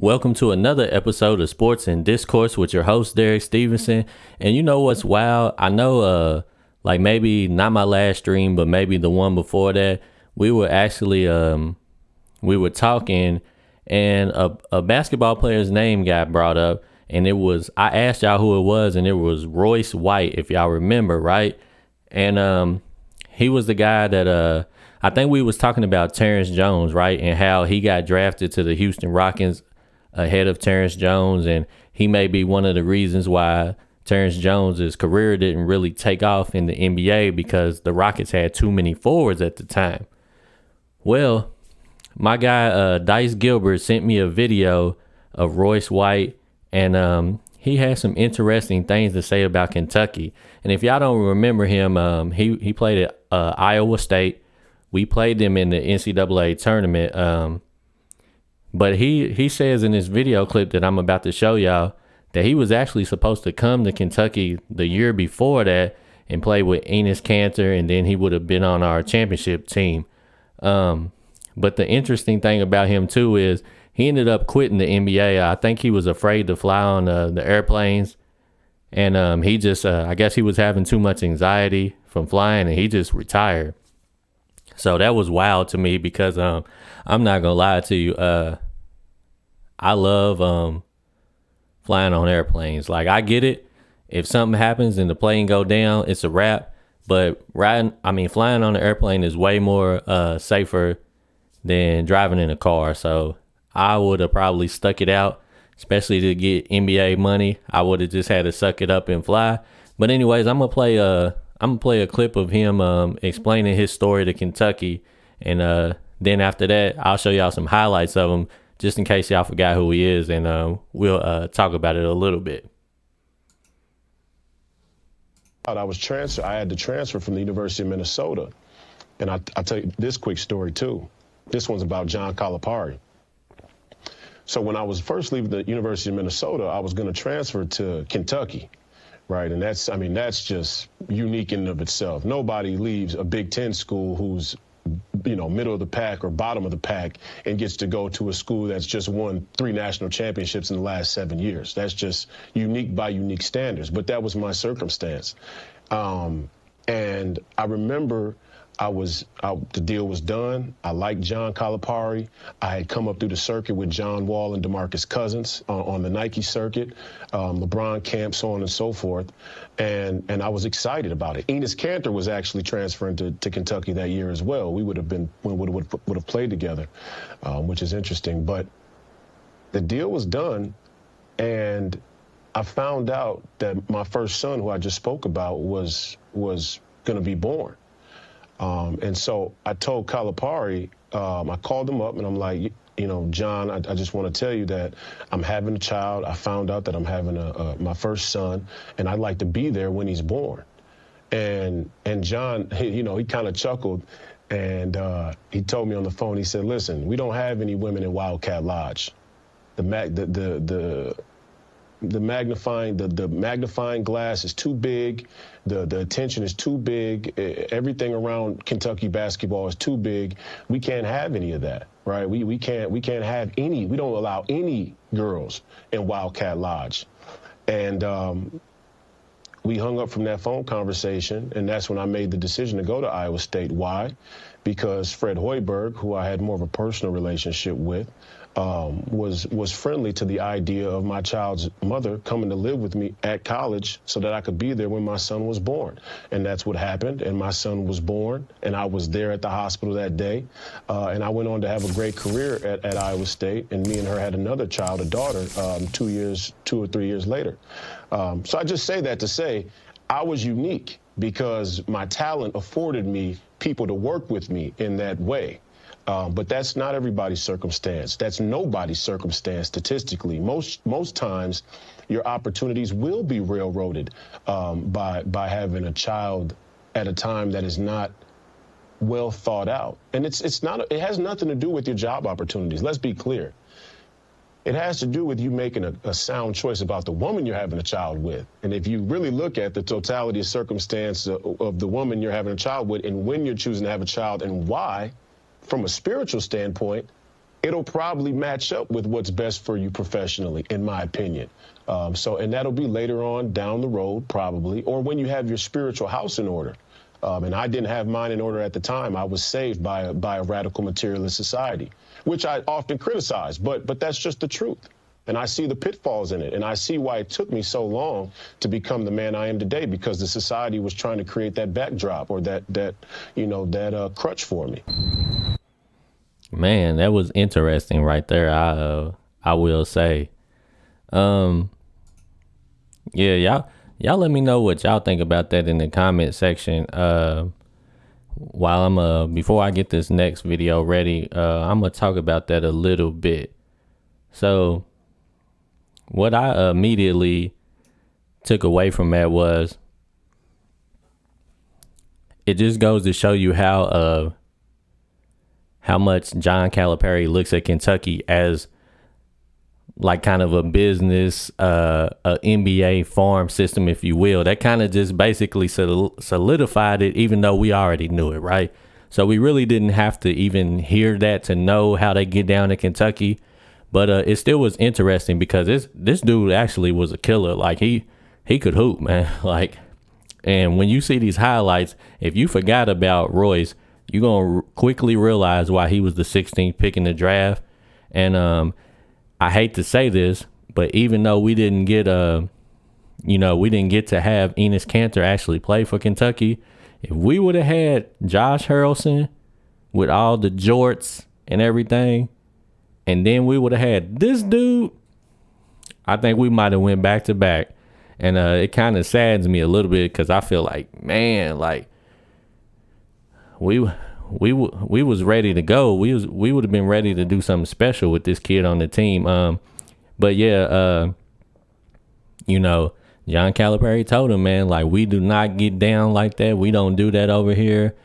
Welcome to another episode of Sports and Discourse with your host Derek Stevenson. And you know what's wild? I know like maybe not my last stream, but maybe the one before that, we were actually we were talking and a basketball player's name got brought up, and I asked y'all who it was, and it was Royce White, if y'all remember, right? And he was the guy that I think we was talking about Terrence Jones, right? And how he got drafted to the Houston Rockets ahead of Terrence Jones, and he may be one of the reasons why Terrence Jones's career didn't really take off in the NBA, because the Rockets had too many forwards at the time. Well, my guy Dice Gilbert sent me a video of Royce White, and he had some interesting things to say about Kentucky. And if y'all don't remember him, he played at Iowa State. We played them in the NCAA tournament. But he says in this video clip that I'm about to show y'all that he was actually supposed to come to Kentucky the year before that and play with Enes Kanter, and then he would have been on our championship team. But the interesting thing about him too is he ended up quitting the NBA. I think he was afraid to fly on the airplanes, and he just I guess he was having too much anxiety from flying, and he just retired. So that was wild to me, because I'm not gonna lie to you. I love flying on airplanes. Like, I get it. If something happens and the plane go down, it's a wrap. But flying on an airplane is way more safer than driving in a car. So I would have probably stuck it out, especially to get NBA money. I would have just had to suck it up and fly. But anyways, I'm gonna play a clip of him explaining his story to Kentucky, and then after that, I'll show y'all some highlights of him, just in case y'all forgot who he is, and we'll talk about it a little bit. I had to transfer from the University of Minnesota, and I'll tell you this quick story too. This one's about John Calipari. So when I was first leaving the University of Minnesota, I was going to transfer to Kentucky. Right, and that's just unique in and of itself. Nobody leaves a Big Ten school who's, middle of the pack or bottom of the pack and gets to go to a school that's just won 3 national championships in the last 7 years. That's just unique by unique standards. But that was my circumstance. And I remember the deal was done. I liked John Calipari. I had come up through the circuit with John Wall and DeMarcus Cousins on the Nike circuit, LeBron camp, so on and so forth. And I was excited about it. Enes Kanter was actually transferring to Kentucky that year as well. We would have played together, which is interesting. But the deal was done, and I found out that my first son, who I just spoke about, was going to be born. And so I told Calipari, I called him up and I'm like, John, I just want to tell you that I'm having a child. I found out that I'm having my first son, and I'd like to be there when he's born. And John, he kind of chuckled, and he told me on the phone, he said, listen, we don't have any women in Wildcat Lodge. The magnifying glass is too big. The attention is too big. Everything around Kentucky basketball is too big. We can't have any of that, right? We can't have any. We don't allow any girls in Wildcat Lodge. And we hung up from that phone conversation, and that's when I made the decision to go to Iowa State. Why? Because Fred Hoiberg, who I had more of a personal relationship with, was friendly to the idea of my child's mother coming to live with me at college so that I could be there when my son was born. And that's what happened. And my son was born, and I was there at the hospital that day. And I went on to have a great career at Iowa State. And me and her had another child, a daughter, 2 or 3 years later. So I just say that to say I was unique because my talent afforded me people to work with me in that way. But that's not everybody's circumstance. That's nobody's circumstance statistically. Most times, your opportunities will be railroaded by having a child at a time that is not well thought out. And it has nothing to do with your job opportunities. Let's be clear. It has to do with you making a sound choice about the woman you're having a child with. And if you really look at the totality of circumstance of the woman you're having a child with and when you're choosing to have a child and why, from a spiritual standpoint, it'll probably match up with what's best for you professionally, in my opinion. And that'll be later on down the road, probably, or when you have your spiritual house in order. And I didn't have mine in order at the time. I was saved by a radical materialist society, which I often criticize, but that's just the truth. And I see the pitfalls in it, and I see why it took me so long to become the man I am today, because the society was trying to create that backdrop or that crutch for me. Man, that was interesting right there. I will say, yeah, y'all let me know what y'all think about that in the comment section. While before I get this next video ready, I'm gonna talk about that a little bit. So, what I immediately took away from that was, it just goes to show you how much John Calipari looks at Kentucky as like kind of a business, a NBA farm system, if you will. That kind of just basically solidified it, even though we already knew it, right? So we really didn't have to even hear that to know how they get down to Kentucky. But it still was interesting because this dude actually was a killer. Like he could hoop, man. Like, and when you see these highlights, if you forgot about Royce, you're going to quickly realize why he was the 16th pick in the draft. And I hate to say this, but even though we didn't get to have Enes Kanter actually play for Kentucky, if we would have had Josh Harrelson with all the jorts and everything, and then we would have had this dude, I think we might have went back to back. And it kind of saddens me a little bit because I feel like, man, like we was ready to go. We would have been ready to do something special with this kid on the team. But yeah, John Calipari told him, man, like, we do not get down like that. We don't do that over here.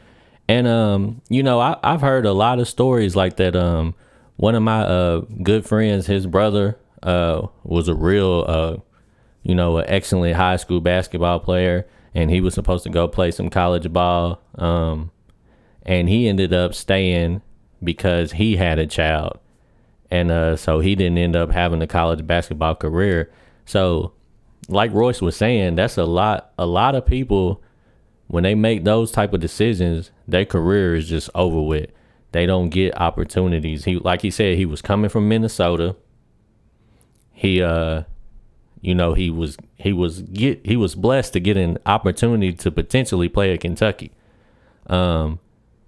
And I've heard a lot of stories like that. One of my good friends, his brother, was a real an excellent high school basketball player, and he was supposed to go play some college ball. And he ended up staying because he had a child. And so he didn't end up having a college basketball career. So like Royce was saying, that's a lot of people, when they make those type of decisions, their career is just over with. They don't get opportunities. Like he said, he was coming from Minnesota. He was blessed to get an opportunity to potentially play at Kentucky.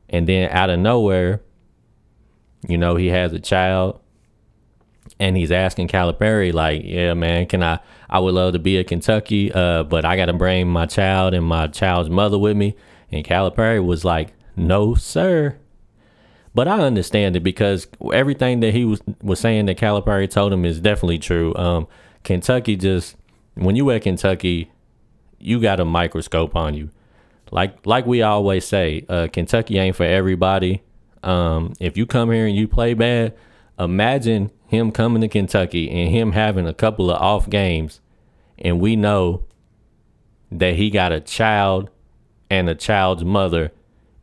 And then out of nowhere, he has a child, and he's asking Calipari, like, yeah, man, I would love to be at Kentucky, but I got to bring my child and my child's mother with me. And Calipari was like, no, sir. But I understand it, because everything that he was saying that Calipari told him is definitely true. Kentucky when you at Kentucky, you got a microscope on you. Like we always say, Kentucky ain't for everybody. If you come here and you play bad, imagine him coming to Kentucky and him having a couple of off games, and we know that he got a child and a child's mother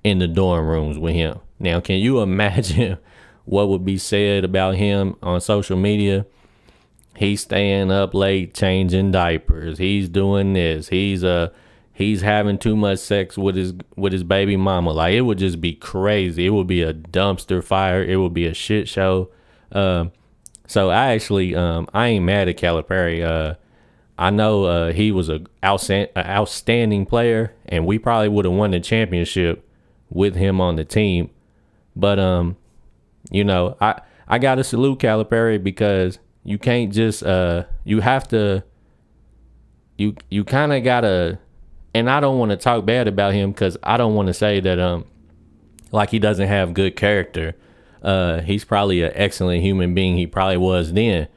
in the dorm rooms with him. Now, can you imagine what would be said about him on social media? He's staying up late changing diapers. He's doing this. He's having too much sex with his baby mama. Like, it would just be crazy. It would be a dumpster fire. It would be a shit show. So I actually, I ain't mad at Calipari. I know he was an outstanding player, and we probably would have won the championship with him on the team. But I gotta salute Calipari, because you can't just you have to you kind of gotta. And I don't want to talk bad about him, because I don't want to say that like he doesn't have good character. He's probably an excellent human being. He probably was then.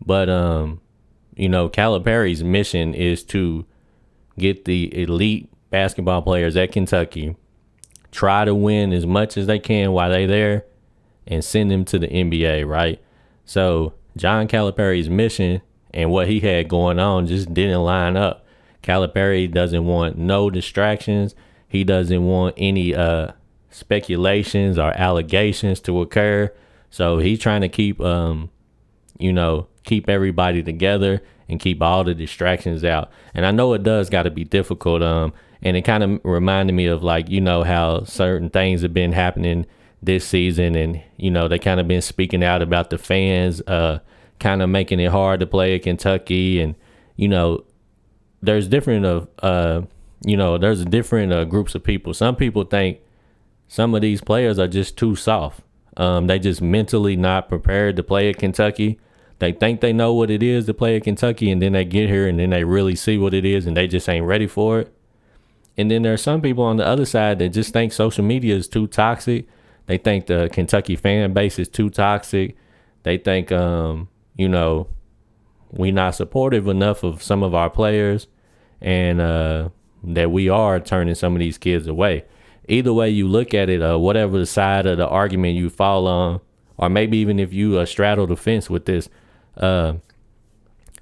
But Calipari's mission is to get the elite basketball players at Kentucky, try to win as much as they can while they're there, and send them to the NBA, right? So John Calipari's mission and what he had going on just didn't line up. Calipari doesn't want no distractions. He doesn't want any speculations or allegations to occur. So he's trying to keep everybody together and keep all the distractions out. And I know it does got to be difficult. And it kind of reminded me of like, how certain things have been happening this season, and they kind of been speaking out about the fans, kind of making it hard to play at Kentucky. And there's different groups of people. Some people think some of these players are just too soft. They just mentally not prepared to play at Kentucky. They think they know what it is to play at Kentucky, and then they get here and then they really see what it is and they just ain't ready for it. And then there are some people on the other side that just think social media is too toxic. They think the Kentucky fan base is too toxic. They think, we not supportive enough of some of our players, and that we are turning some of these kids away. Either way you look at it, whatever the side of the argument you fall on, or maybe even if you straddle the fence with this, I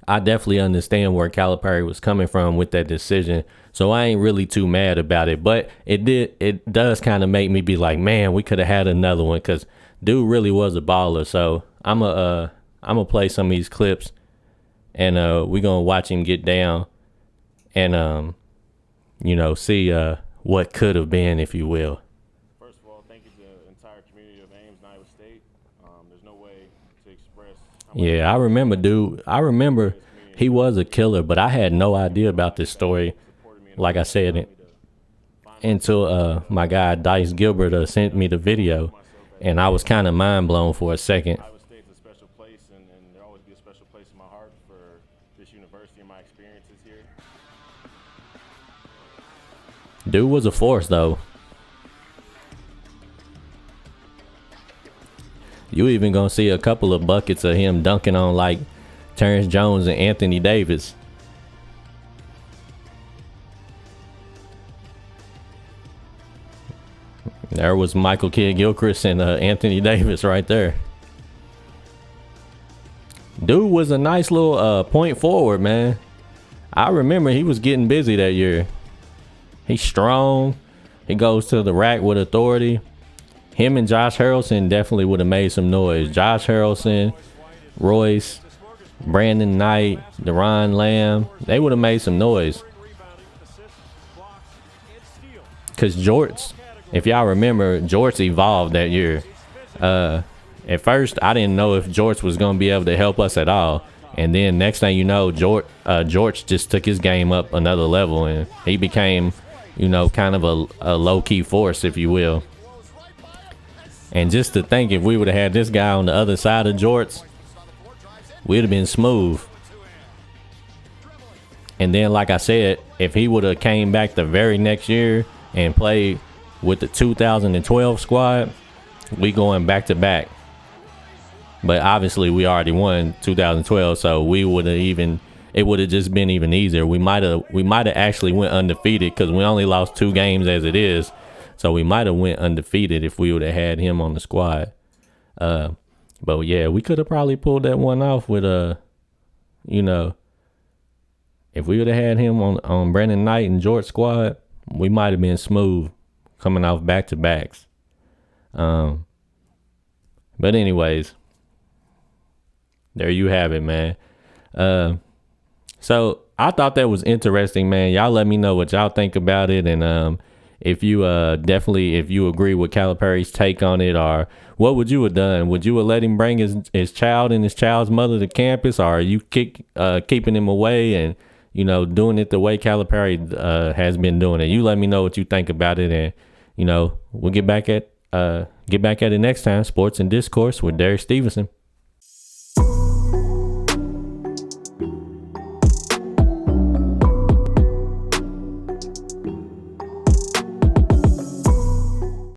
definitely understand where Calipari was coming from with that decision. So I ain't really too mad about it, but it does kind of make me be like, man, we could have had another one, because dude really was a baller. So I'm gonna play some of these clips, and we're gonna watch him get down, and see what could have been, if you will. First of all, thank you to the entire community of Ames and Iowa State. There's no way to express how much Yeah, I remember, dude. I remember he was a killer, but I had no idea about this story. Like I said, until my guy Dice Gilbert sent me the video, and I was kind of mind blown for a second. Iowa State's a special place, and there'll always be a special place in my heart for this university and my experiences here. Dude was a force, though. You even gonna see a couple of buckets of him dunking on like Terrence Jones and Anthony Davis. There was Michael Kidd-Gilchrist and Anthony Davis right there. Dude was a nice little point forward, man. I remember he was getting busy that year. He's strong. He goes to the rack with authority. Him and Josh Harrelson definitely would have made some noise. Josh Harrelson, Royce, Brandon Knight, Deron Lamb, they would have made some noise. Because Jorts, if y'all remember, Jorts evolved that year. At first, I didn't know if Jorts was going to be able to help us at all. And then next thing you know, Jorts just took his game up another level, and he became, kind of a low-key force, if you will. And just to think, if we would have had this guy on the other side of Jorts, we'd have been smooth. And then, like I said, if he would have came back the very next year and played with the 2012 squad, we going back to back. But obviously, we already won 2012, so we would have it would have just been even easier. We might have actually went undefeated, because we only lost 2 games as it is. So we might have went undefeated if we would have had him on the squad. But yeah, we could have probably pulled that one off with if we would have had him on Brandon Knight and George squad, we might have been smooth coming off back to backs. But anyways, there you have it, man. So I thought that was interesting, man. Y'all let me know what y'all think about it, and if you if you agree with Calipari's take on it, or what would you have done? Would you have let him bring his child and his child's mother to campus, or are you keeping him away and doing it the way Calipari has been doing it? You let me know what you think about it, and we'll get back at it next time. Sports and Discourse with Derek Stevenson.